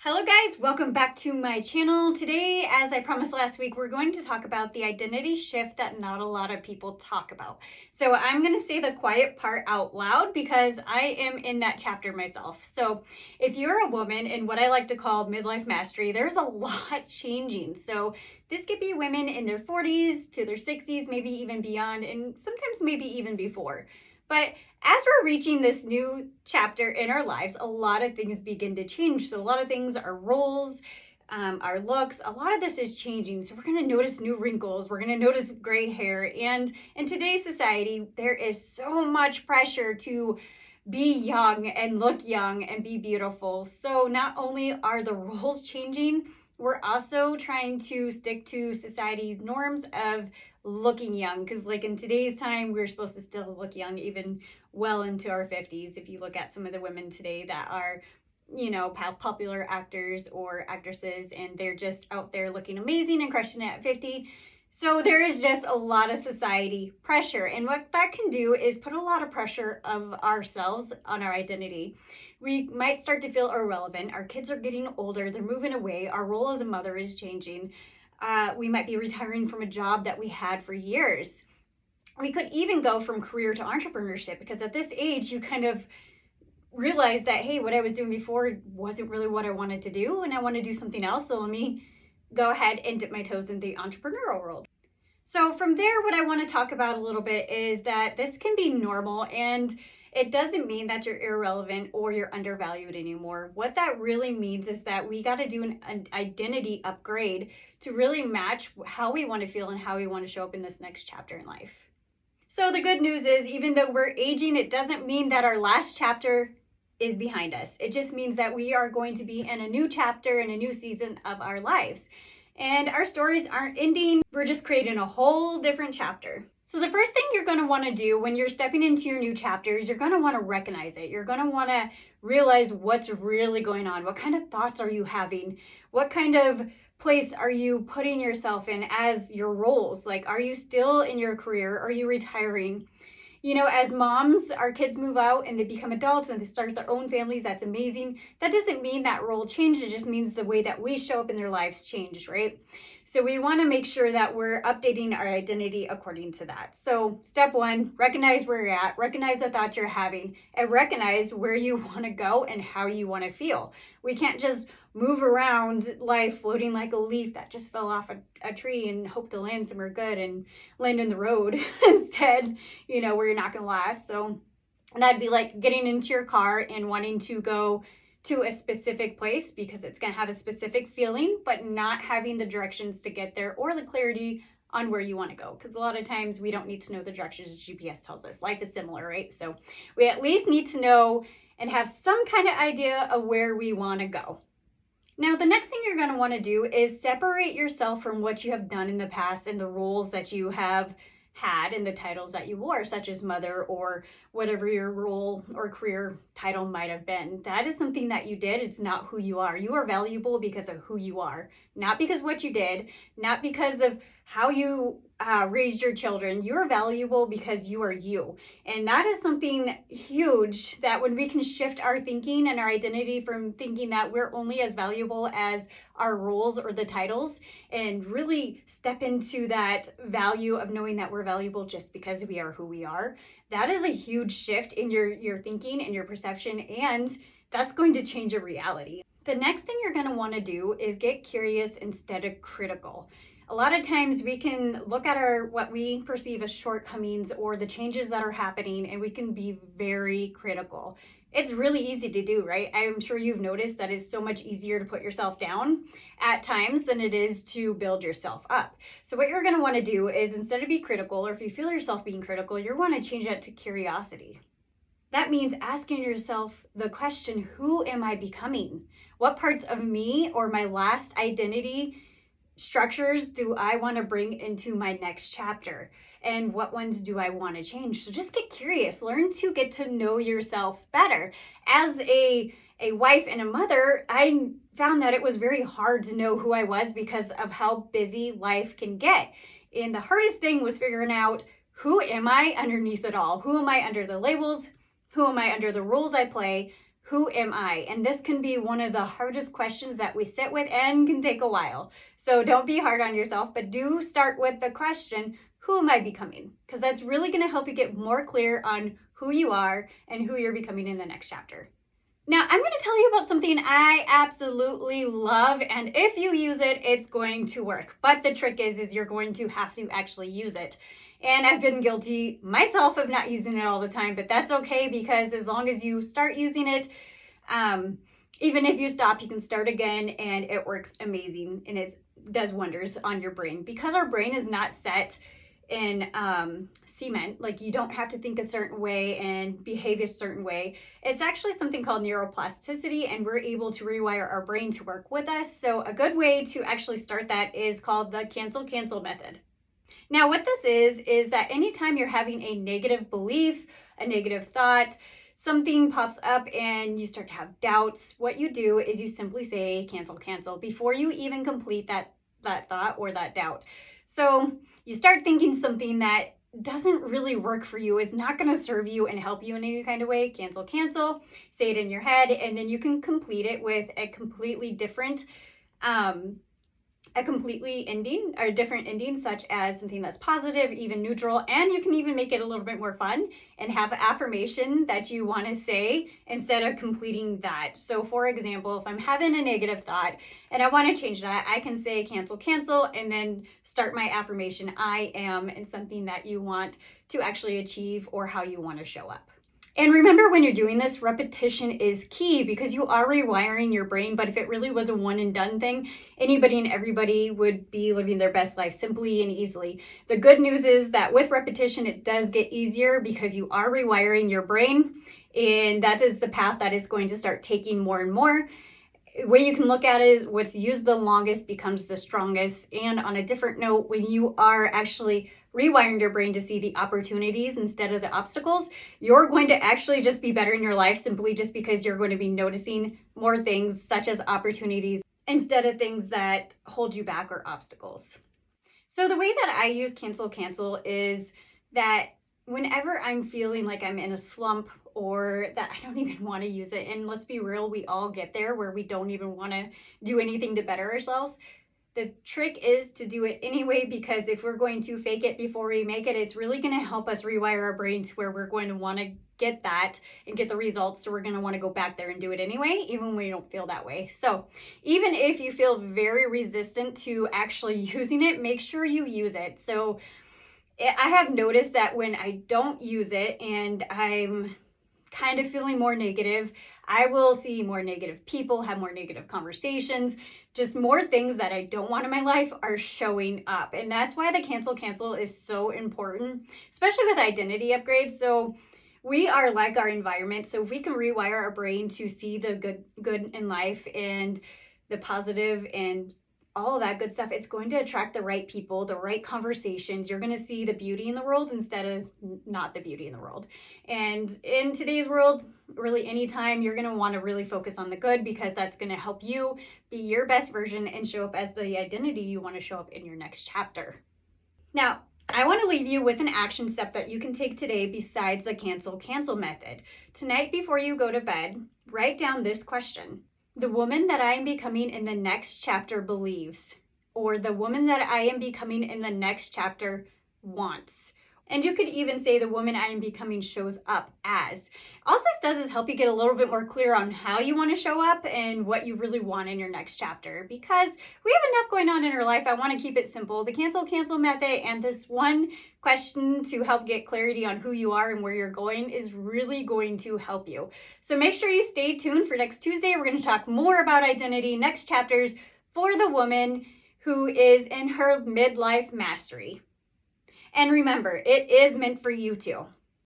Hello guys, welcome back to my channel. Today, as I promised last week, we're going to talk about the identity shift that not a lot of people talk about. So I'm going to say the quiet part out loud because I am in that chapter myself. So if you're a woman in what I like to call midlife mastery, there's a lot changing. So this could be women in their 40s to their 60s, maybe even beyond, and sometimes maybe even before. But as we're reaching this new chapter in our lives, a lot of things begin to change. So a lot of things, our roles, our looks, a lot of this is changing. So we're going to notice new wrinkles. We're going to notice gray hair. And in today's society, there is so much pressure to be young and look young and be beautiful. So not only are the roles changing, we're also trying to stick to society's norms of looking young, because like in today's time we're supposed to still look young even well into our 50s. If you look at some of the women today that are popular actors or actresses, and they're just out there looking amazing and crushing it at 50. So there is just a lot of society pressure, and what that can do is put a lot of pressure of ourselves on our identity. We might start to feel irrelevant. Our kids are getting older, they're moving away, our role as a mother is changing. We might be retiring from a job that we had for years. We could even go from career to entrepreneurship, because at this age you kind of realize that, hey, what I was doing before wasn't really what I wanted to do, and I want to do something else. So let me go ahead and dip my toes in the entrepreneurial world. So from there, what I want to talk about a little bit is that this can be normal, and it doesn't mean that you're irrelevant or you're undervalued anymore. What that really means is that we got to do an identity upgrade to really match how we want to feel and how we want to show up in this next chapter in life. So the good news is, even though we're aging, it doesn't mean that our last chapter is behind us. It just means that we are going to be in a new chapter and a new season of our lives. And our stories aren't ending. We're just creating a whole different chapter. So the first thing you're going to want to do when you're stepping into your new chapters, you're going to want to recognize it. You're going to want to realize what's really going on. What kind of thoughts are you having? What kind of place are you putting yourself in as your roles? Like, are you still in your career? Are you retiring? As moms, our kids move out and they become adults and they start their own families. That's amazing. That doesn't mean that role changed. It just means the way that we show up in their lives changed, right? So we want to make sure that we're updating our identity according to that. So step one, recognize where you're at, recognize the thoughts you're having, and recognize where you want to go and how you want to feel. We can't just move around life floating like a leaf that just fell off a tree and hope to land somewhere good and land in the road instead, where you're not going to last. So that'd be like getting into your car and wanting to go to a specific place because it's going to have a specific feeling, but not having the directions to get there or the clarity on where you want to go. Because a lot of times we don't need to know the directions GPS tells us. Life is similar, right? So we at least need to know and have some kind of idea of where we want to go. Now, the next thing you're going to want to do is separate yourself from what you have done in the past and the roles that you have had and the titles that you wore, such as mother or whatever your role or career title might have been. That is something that you did. It's not who you are. You are valuable because of who you are, not because of what you did, not because of how you raised your children. You are valuable because you are you. And that is something huge, that when we can shift our thinking and our identity from thinking that we're only as valuable as our roles or the titles, and really step into that value of knowing that we're valuable just because we are who we are. That is a huge shift in your thinking and your perception, and that's going to change your reality. The next thing you're going to want to do is get curious instead of critical. A lot of times we can look at what we perceive as shortcomings or the changes that are happening, and we can be very critical. It's really easy to do, right? I'm sure you've noticed that it's so much easier to put yourself down at times than it is to build yourself up. So what you're going to want to do is, instead of be critical, or if you feel yourself being critical, you want to change that to curiosity. That means asking yourself the question, who am I becoming? What parts of me or my last identity structures do I want to bring into my next chapter, and what ones do I want to change? So just get curious, learn to get to know yourself better. As a wife and a mother, I found that it was very hard to know who I was because of how busy life can get. And the hardest thing was figuring out, who am I underneath it all? Who am I under the labels? Who am I under the roles I play? who am I? And this can be one of the hardest questions that we sit with and can take a while. So don't be hard on yourself, but do start with the question, who am I becoming? Because that's really going to help you get more clear on who you are and who you're becoming in the next chapter. Now, I'm going to tell you about something I absolutely love, and if you use it, it's going to work. But the trick is you're going to have to actually use it. And I've been guilty myself of not using it all the time, but that's okay, because as long as you start using it, even if you stop, you can start again, and it works amazing, and it does wonders on your brain. Because our brain is not set in cement, like you don't have to think a certain way and behave a certain way. It's actually something called neuroplasticity, and we're able to rewire our brain to work with us. So a good way to actually start that is called the cancel method. Now, what this is that anytime you're having a negative belief, a negative thought, something pops up and you start to have doubts, what you do is you simply say cancel before you even complete that thought or that doubt. So you start thinking something that doesn't really work for you, is not going to serve you and help you in any kind of way. Cancel, say it in your head, and then you can complete it with a completely different different ending, such as something that's positive, even neutral, and you can even make it a little bit more fun and have an affirmation that you want to say instead of completing that. So for example, if I'm having a negative thought and I want to change that, I can say cancel, and then start my affirmation, I am, and something that you want to actually achieve or how you want to show up. And remember, when you're doing this, repetition is key, because you are rewiring your brain. But if it really was a one and done thing, anybody and everybody would be living their best life simply and easily. The good news is that with repetition, it does get easier, because you are rewiring your brain, and that is the path that is going to start taking more and more. The way you can look at it is what's used the longest becomes the strongest. And on a different note, when you are actually rewiring your brain to see the opportunities instead of the obstacles, you're going to actually just be better in your life, simply just because you're going to be noticing more things such as opportunities instead of things that hold you back or obstacles. So the way that I use cancel is that whenever I'm feeling like I'm in a slump or that I don't even want to use it, and let's be real, we all get there where we don't even want to do anything to better ourselves. The trick is to do it anyway, because if we're going to fake it before we make it, it's really going to help us rewire our brain to where we're going to want to get that and get the results. So we're going to want to go back there and do it anyway, even when we don't feel that way. So even if you feel very resistant to actually using it, make sure you use it. So I have noticed that when I don't use it and I'm kind of feeling more negative, I will see more negative people, have more negative conversations, just more things that I don't want in my life are showing up. And that's why the cancel is so important, especially with identity upgrades. So we are like our environment. So if we can rewire our brain to see the good in life and the positive and all of that good stuff, it's going to attract the right people, the right conversations. You're going to see the beauty in the world instead of not the beauty in the world. And in today's world, really anytime, you're going to want to really focus on the good, because that's going to help you be your best version and show up as the identity you want to show up in your next chapter. Now, I want to leave you with an action step that you can take today besides the cancel method. Tonight, before you go to bed, write down this question. The woman that I am becoming in the next chapter believes, or the woman that I am becoming in the next chapter wants. And you could even say the woman I am becoming shows up as. All this does is help you get a little bit more clear on how you want to show up and what you really want in your next chapter. Because we have enough going on in our life, I want to keep it simple. The cancel method and this one question to help get clarity on who you are and where you're going is really going to help you. So make sure you stay tuned for next Tuesday. We're going to talk more about identity, next chapters for the woman who is in her midlife mastery. And remember, it is meant for you too.